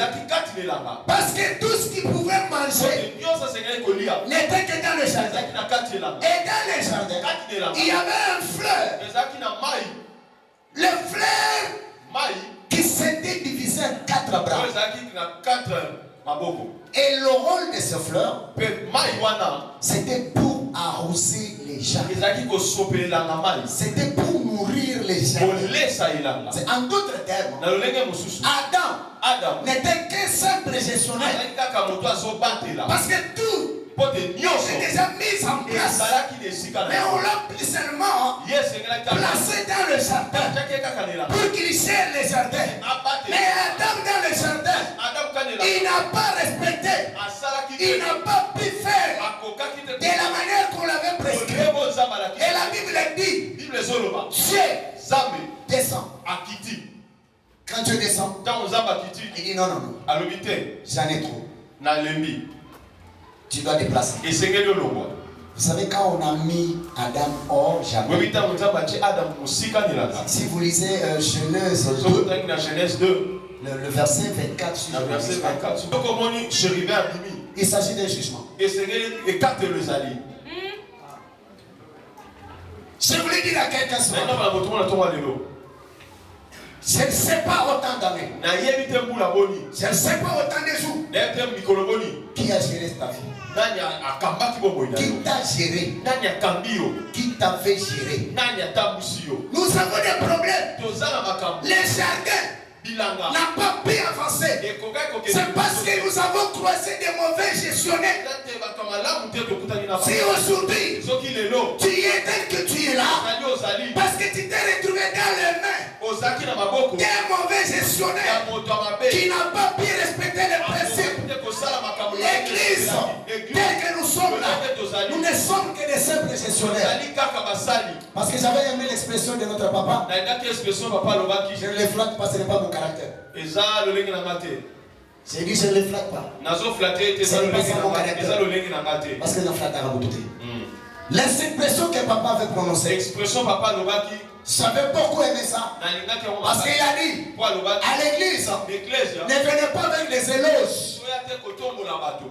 Parce que tout ce qu'il pouvait manger n'était que dans le jardin. Et dans le jardin, il y avait un fleur. Le fleur qui s'était divisé en 4 bras. Et le rôle de ce fleur, c'était pour arroser les jardins. C'était pour nourrir les jardins. En d'autres termes, Adam n'était qu'un simple gestionnaire. Parce que tout est déjà mis en place. Mais on l'a plus seulement placé dans le jardin pour qu'il gère les jardins. Mais Adam dans le jardin, il n'a pas respecté. Il n'a pas pu faire de la manière qu'on l'avait prescrit. Et la Bible dit, Dieu descend. Quand Dieu descend, il dit non, j'en ai trop. Tu dois déplacer. Vous savez, quand on a mis Adam hors jardin, si vous lisez Genèse 2, le verset 24, il s'agit d'un jugement. Je voulais dire à quelqu'un ce matin, je ne sais pas autant d'années. Je ne sais pas autant de jours. Qui a géré ta vie? Qui t'a géré? Qui t'a fait gérer? Nous avons des problèmes. Les jardins n'a pas pu avancer. C'est parce que nous avons croisé des mauvais gestionnaires. Si aujourd'hui, tu es tel que tu es là, parce que tu t'es retrouvé dans les mains d'un mauvais gestionnaire qui n'a pas pu respecter les principes. L'église, telle que nous sommes là, nous ne sommes que des simples gestionnaires. Parce que j'avais aimé l'expression de notre papa. Je ne le flatte pas, ce n'est pas mon caractère. J'ai dit je ne le flatte pas. Ce n'est pas ça mon caractère. Parce que je ne flatte pas beaucoup. L'expression que papa avait prononcée, j'avais beaucoup aimé ça. Parce qu'il a dit à l'église, ne venez pas avec les éloges,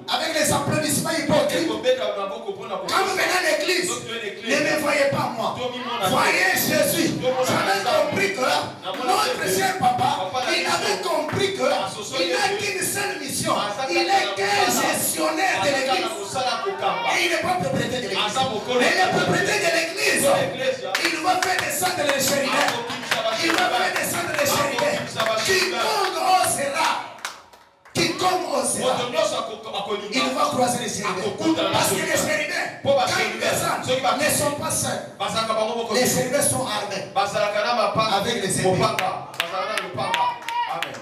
avec les applaudissements hypocrites. Quand vous venez à l'église, ne me voyez pas moi. Voyez Jésus. J'avais compris que notre cher papa, il avait compris qu'il n'a qu'une seule mission. Il est qu'un gestionnaire de l'église. Et il n'est pas propriétaire de l'église. Mais le propriétaire de l'église, il va faire descendre les chérubins. Il va faire descendre les chérubins. Quiconque osera, il va croiser les chérubins. Parce que les chérubins, quand ils descendent, ne sont pas seuls. Les chérubins sont armés avec les épées. Amen.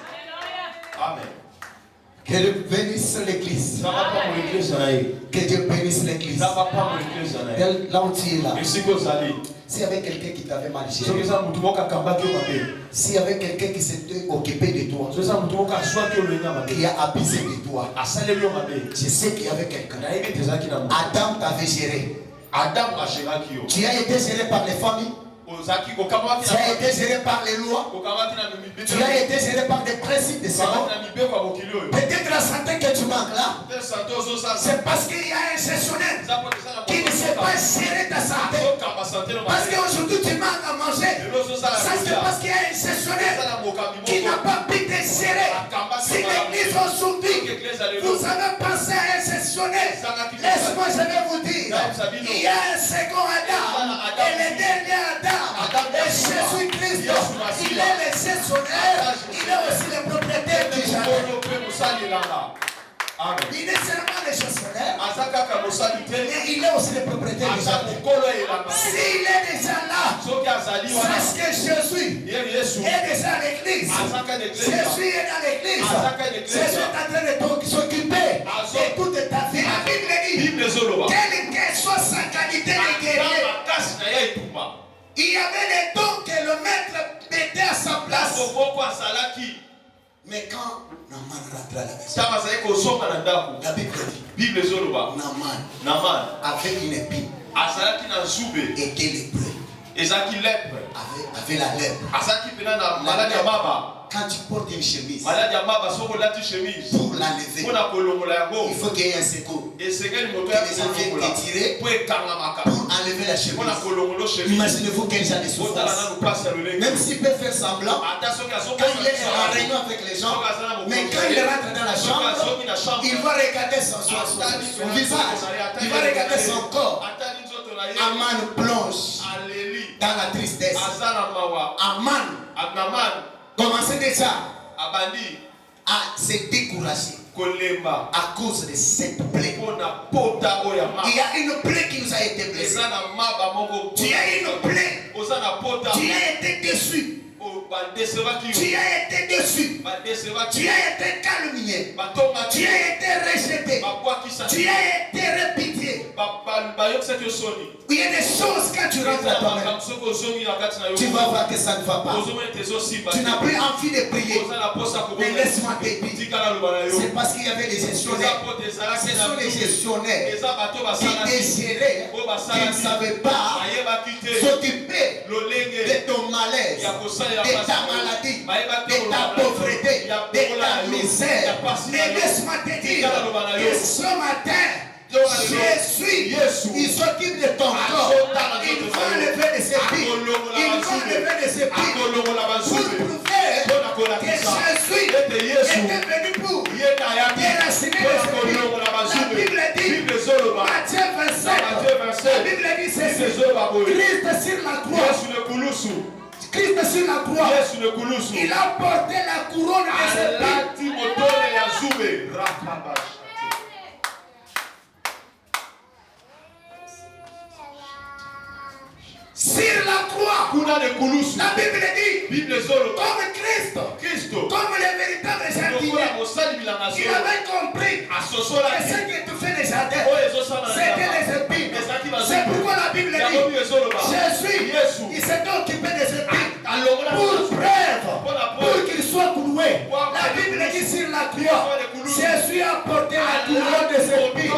Amen. Que Dieu bénisse l'église. Que Dieu bénisse l'église. Là où tu es là. S'il y avait quelqu'un qui t'avait mal géré, s'il y avait quelqu'un qui s'était occupé de toi, qui a abusé de toi, je sais qu'il y avait quelqu'un. Adam t'avait géré. Tu as été géré par les familles. Tu as été géré par les lois. Tu as été géré par des principes de salon. Peut-être la santé que tu manques là, c'est parce qu'il y a un gestionnaire qui ne sait pas gérer ta santé. Parce qu'aujourd'hui tu manques à manger. Ça c'est parce qu'il y a un gestionnaire qui n'a pas pu te gérer. Si l'église aujourd'hui, vous avez pensé à un gestionnaire, laisse-moi je vais vous dire, il y a un second Adam et le dernier Adam. Et Jésus-Christ, il est le gestionnaire, il est aussi le propriétaire du jardin. Il est seulement le gestionnaire, mais il est aussi le propriétaire du jardin. S'il est déjà là, sache que Jésus est déjà à l'église. Jésus est dans l'église. Jésus est en train de s'occuper de toute ta vie. La Bible dit, quelle que soit sa qualité de guerrier, il y avait les dons que le maître mettait à sa place. Mais quand Naaman rentrait à la maison, la Bible dit, Naaman avait une épine, était lépreux, avait la lèpre. Quand tu portes une chemise, pour l'enlever, il faut qu'il y ait un secours. Que les gens viennent te tirer pour enlever la chemise. Imaginez-vous quel genre de souffrance. Même s'il peut faire semblant, quand il est en réunion avec les gens, mais quand il rentre dans la chambre, il va regarder son visage, il va regarder son corps. Naaman plonge dans la tristesse. Naaman commençait déjà à se décourager à cause de cette plaie. Il y a une plaie qui nous a été blessée. Tu as une plaie. Tu as été déçu. Tu as été déçu. Tu as été calomnié. Tu as été rejeté. Tu as été répété. Il y a des choses quand tu rentres à toi-même, tu vas voir que ça ne va pas. Tu n'as plus envie de prier. Mais laisse-moi te dire, c'est parce qu'il y avait des gestionnaires. Ce sont les gestionnaires qui désiraient, qui ne savaient pas s'occuper de ton malaise, de ta maladie, de ta pauvreté, de ta misère. Mais laisse-moi te dire que ce matin, Jésus, il s'occupe de ton corps. Il va enlever de ses pieds. Il va enlever de ses pieds. Pour prouver que Jésus était venu pour déraciner de ses pieds. La Bible dit, Matthieu 27, la Bible dit ceci, Christ sur la croix. Christ sur la croix, il a porté la couronne de ses pieds. La Bible dit, comme Christ, comme le véritable jardinier, il avait compris que ce que tu fais les jardins, c'était les épines. C'est pourquoi la Bible dit, Jésus, il s'est occupé des épines pour preuve, pour qu'il soit cloué. La Bible dit sur la croix, Jésus a porté la couronne des épines.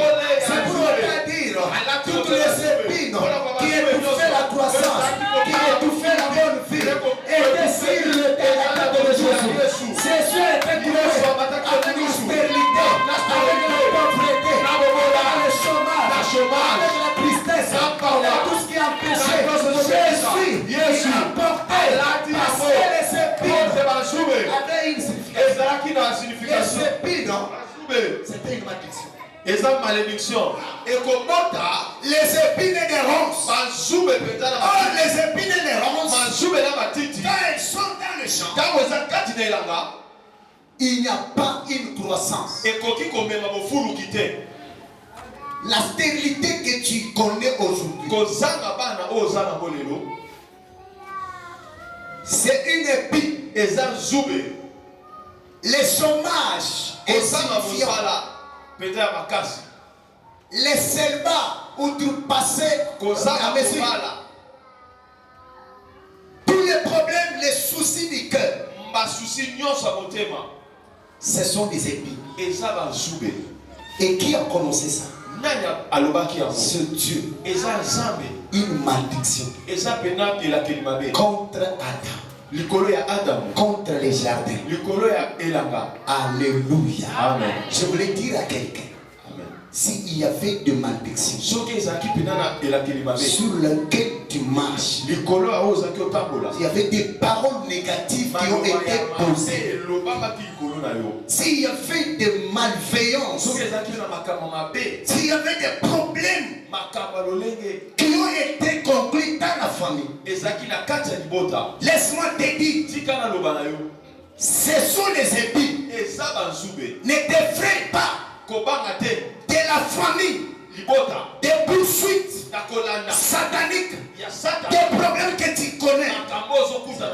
C'est pour te dire, toutes les épines qui étouffaient la croissance, qui étouffaient la bonne vie, étaient sur le terrain de Jésus. Jésus était cloué avec la stérilité, avec la pauvreté, avec le chômage, avec la tristesse, avec tout ce qui empêchait. Jésus a porté parce que les épines avaient une signification. Les épines, c'était une malédiction. Et sa malédiction. Et comme les épines des ronces. Oh, les épines des ronces. Quand elles sont dans le champ, il n'y a pas une croissance. La stérilité que tu connais aujourd'hui, c'est une épine. Le chômage est signifiant. Les célibats outrepassés à mesure. Tous les problèmes, les soucis du cœur, ce sont des épines. Et qui a commencé ça? Ce Dieu. Une malédiction contre Adam, contre les jardins. Alléluia. Amen. Je voulais dire à quelqu'un, s'il y avait de malédiction sur lequel tu marches, il y avait des paroles négatives qui ont été posées, s'il y avait des malveillances, s'il y avait des problèmes qui ont été conclus dans la famille, laisse-moi te dire, ce sont les épines. Ne t'effraie pas de la famille, des poursuites sataniques, des problèmes que tu connais.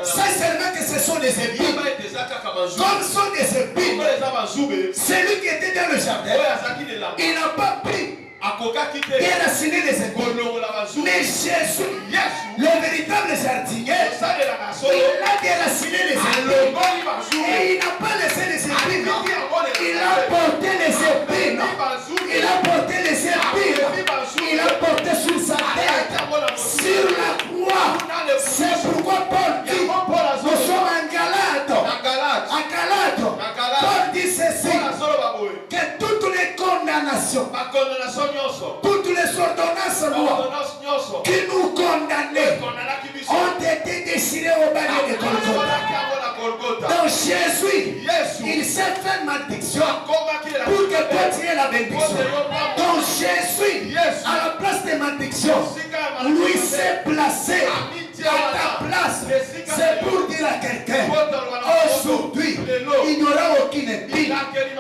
Ça seulement que ce sont des épines. Comme sont des épines, celui qui était dans le jardin, il n'a pas pris déraciner les épines. Mais Jésus, le véritable jardinier, il a déraciné les épines. Et il n'a pas laissé les épines. Il a porté les épines. Il a porté les épines. Il a porté sur sa tête, sur la croix. C'est pourquoi Paul dit, nous sommes en Galate. À Galate, Paul dit ceci, que toutes les condamnations, toutes les ordonnances lois qui nous condamnaient ont été déchirées au balai de Golgotha. Donc Jésus, il s'est fait malédiction pour que toi tu aies la bénédiction. Donc Jésus, à la place des malédictions, lui s'est placé à ta place. C'est pour dire à quelqu'un, aujourd'hui, il n'y aura aucune épine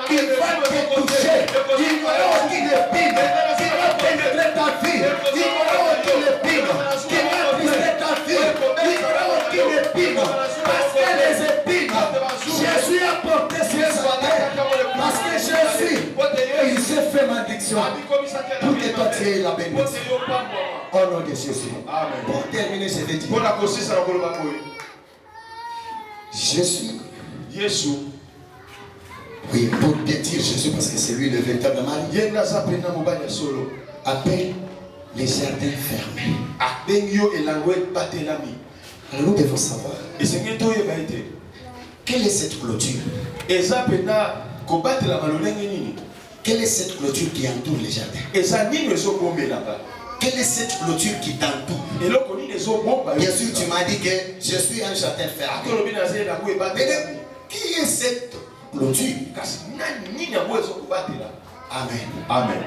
qui va te toucher. Il n'y aura aucune épine qui va pénétrer ta vie. Il n'y aura aucune épine qui va briser ta vie. Il n'y aura aucune épine. Parce que les épines, Jésus a porté sur sa tête. Parce que Jésus, il s'est fait malédiction pour que toi tu aies la bénédiction. Au nom de Jésus. Amen. Pour terminer, je vais dire, Jésus. Oui, pour te dire Jésus, parce que c'est lui le véritable mari. Appelle les jardins fermés. Alors nous devons savoir quelle est cette clôture. Quelle est cette clôture qui entoure les jardins? Quelle est cette clôture qui t'entoure? Bien sûr, tu m'as dit que je suis un jardin fermé. Mais qui est cette clôture? Amen. Amen.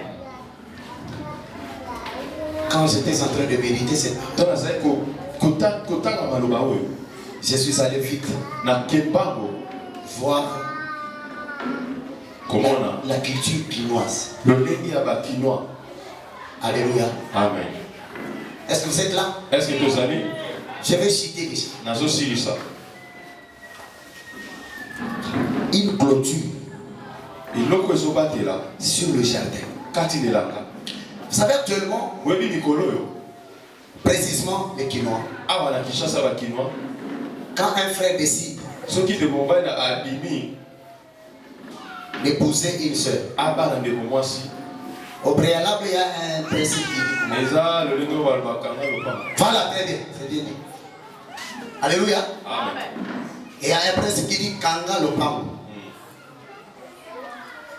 Quand j'étais en train de méditer cette je suis allé vite voir la culture quinoise. Alléluia. Amen. Est-ce que vous êtes là? Est-ce que vous allez? Je vais citer déjà. Une clôture sur le jardin. Vous savez actuellement, précisément les Quinois, quand un frère décide d'épouser une soeur, au préalable, il y a un principe qui dit voilà, très bien, c'est bien dit. Alléluia. Amen. Et il y a un principe qui dit Kanga le Pam.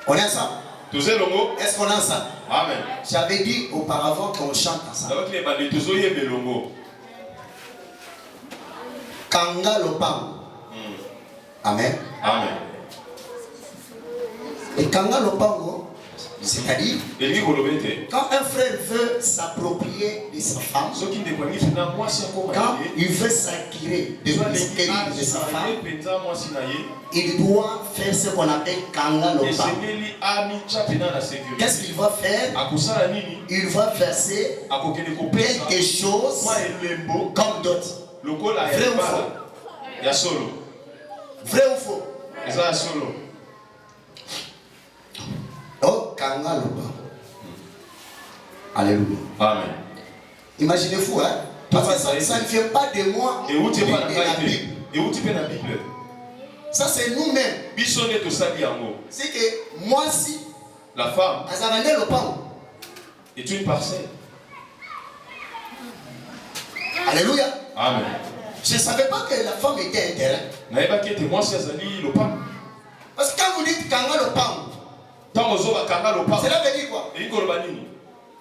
On est ça? Est-ce qu'on a ça? Amen. J'avais dit auparavant qu'on chante ça. Kanga le Pam. Amen. Amen. Et Kanga le Pam, c'est-à-dire, quand un frère veut s'approprier de sa femme, quand il veut s'acquérir de l'escalier de sa femme, il doit faire ce qu'on appelle Kanga Lopa. Qu'est-ce qu'il va faire? Il va verser quelque chose comme d'autres. Vrai ou faux? Vrai ou faux? Oh, Kanga Lopa. Alléluia. Amen. Imaginez-vous, hein? Parce que ça ne vient pas de moi, et où tu de la Bible. Ça, c'est nous-mêmes. C'est que moi, si la femme est une parcelle. Alléluia. Amen. Je ne savais pas que la femme était un terrain. Parce que quand vous dites Kanga le Pam, cela veut dire quoi?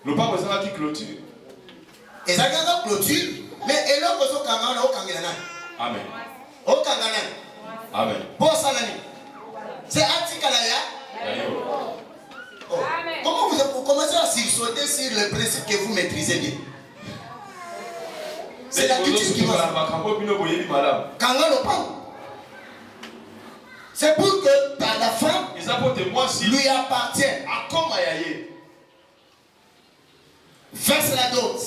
Le pas besoin qui clôture. Et ça gagne clôture, mais et là vous avez Kanga le Kangana. Amen. Au Kangana. Amen. Bon salami. C'est Atikalaya. Comment vous commencez à sursauter sur le principe que vous maîtrisez bien? C'est la culture qui va. Kanga le Pam. C'est pour que la femme lui appartienne. Verse la dot.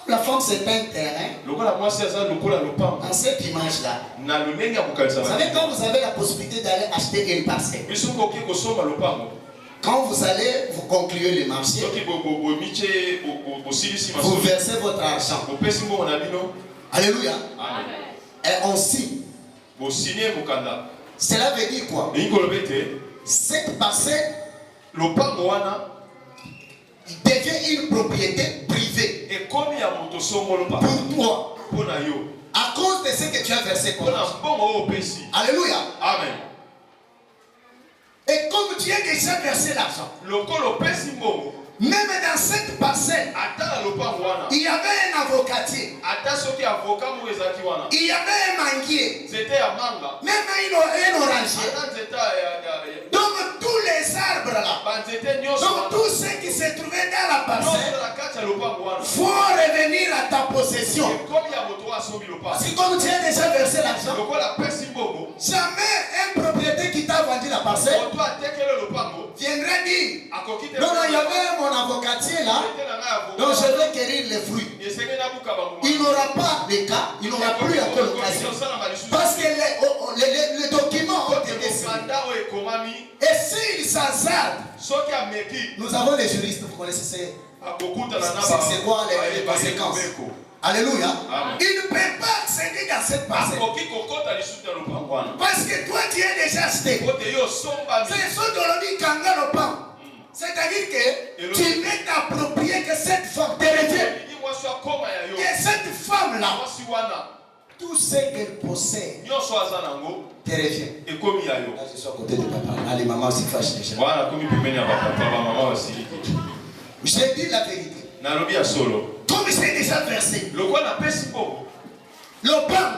La femme c'est un terrain. Dans cette image-là, vous savez quand vous avez la possibilité d'aller acheter une parcelle, quand vous allez vous conclure le marché, vous versez votre argent. Alléluia. Et on signe. Cela veut dire quoi? Cette parcelle devient une propriété privée pour toi à cause de ce que tu as versé pour l'argent. Alléluia. Amen. Et comme tu as déjà versé l'argent, même dans cette parcelle, il y avait un avocatier, il y avait un manguier, même un oranger. Donc tous les arbres là, donc tous ceux qui se trouvaient dans la parcelle vont revenir à ta possession. Parce que comme tu as déjà versé l'argent, jamais un propriétaire qui t'a vendu la parcelle viendrait dire non, non, il y avait mon avocatier là, donc je vais cueillir les fruits. Il n'aura pas de cas, il n'aura plus encore l'occasion. Parce que les documents ont été signés. Et s'il s'hasarde, nous avons les juristes, vous connaissez c'est quoi les conséquences? Alléluia. Amen. Il ne peut pas accéder dans cette parcelle. Parce que toi tu es déjà acheté. C'est ce que l'on dit Kanga le Pam. C'est-à-dire que tu veux t'approprier que cette femme te revienne. Et cette femme-là, tout ce qu'elle possède te revient. Là, je suis à côté de papa. Allez, maman aussi fâche déjà. Je dis la vérité. Comme c'est déjà versé. Le pain.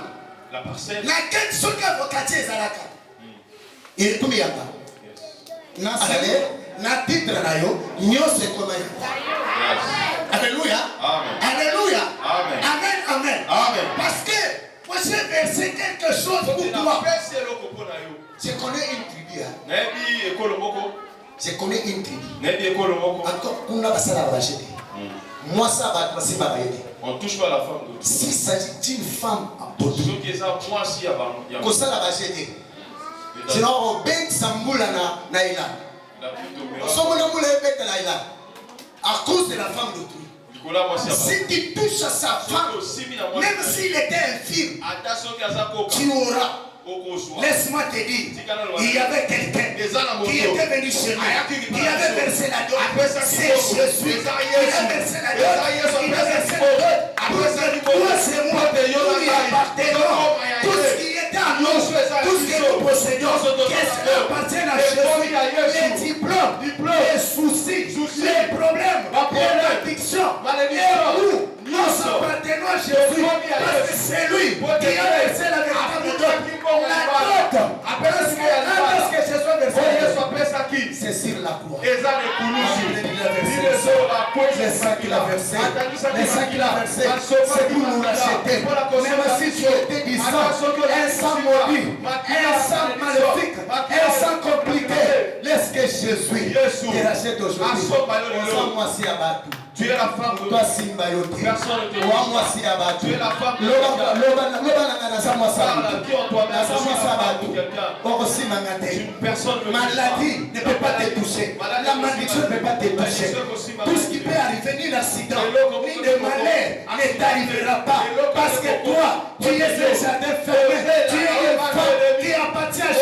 La parcelle. La quête sur l'avocatier Zalaka. Il est combien de temps? Na salaire, na titre na yo, nyose comme Alléluia. Amen. Alléluia. Amen. Amen. Amen. Amen. Parce que moi j'ai versé quelque chose pour toi. Je connais une tribu. Je connais une tribu. Encore, on a passé la rachete. Moi ça va passer par la On ne touche pas la femme d'autrui. S'il s'agit d'une femme apôtre, sinon on bête Samboula Naïla. À cause de la femme d'autrui. Si tu touches à sa femme, même s'il était infirme, tu auras. Laisse-moi te dire, il y avait quelqu'un qui était venu chez nous, qui avait versé la dot. C'est Jésus. Il a versé la dot. Il a versé la dot. Après toi, c'est moi, nous lui appartenons. Tout ce qui est à nous, tout ce que nous possédons, qu'est-ce qui appartient à Jésus? Les diplômes, les soucis, les problèmes, les addictions, et nous appartenons à Jésus. Parce que c'est lui qui a versé la véritable dot. La dot, parce que Jésus a versé, c'est sur la croix. Les saints qu'il a versé, c'est pour nous racheter. Même si tu étais du sang, un sang maudit, un sang maléfique, un sang compliqué, laisse que Jésus te rachète aujourd'hui. Moi, si abattu. Tu es la femme de toi, Simba Yote. Personne ne te touche. Tu es la femme de maladie ne peut pas te toucher. La malédiction ne peut pas te toucher. Tout ce qui peut arriver, ni l'accident, ni le malheur, ne t'arrivera pas. Parce que toi, tu es un jardin fermé. Tu es une femme qui appartient à